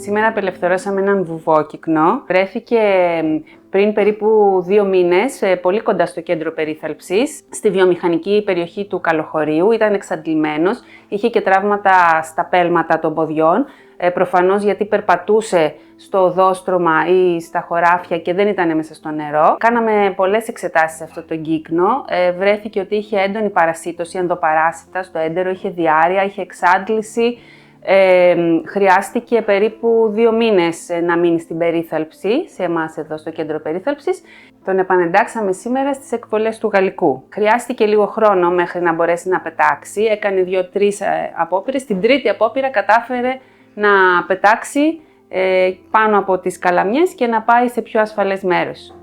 Σήμερα απελευθερώσαμε έναν βουβόκυκνο. Βρέθηκε πριν περίπου 2 μήνες, πολύ κοντά στο κέντρο περίθαλψης, στη βιομηχανική περιοχή του Καλοχωρίου. Ήταν εξαντλημένος, είχε και τραύματα στα πέλματα των ποδιών, προφανώς γιατί περπατούσε στο οδόστρωμα ή στα χωράφια και δεν ήταν μέσα στο νερό. Κάναμε πολλές εξετάσεις σε αυτό το κύκνο. Βρέθηκε ότι είχε έντονη παρασίτωση, ενδοπαράσιτα στο έντερο, είχε διάρρεια, είχε εξάντληση. Χρειάστηκε περίπου 2 μήνες να μείνει στην περίθαλψη, σε εμάς εδώ στο κέντρο περίθαλψης. Τον επανεντάξαμε σήμερα στις εκβολές του Γαλλικού. Χρειάστηκε λίγο χρόνο μέχρι να μπορέσει να πετάξει, έκανε 2-3 απόπειρες. Στην τρίτη απόπειρα κατάφερε να πετάξει πάνω από τις καλαμιές και να πάει σε πιο ασφαλές μέρος.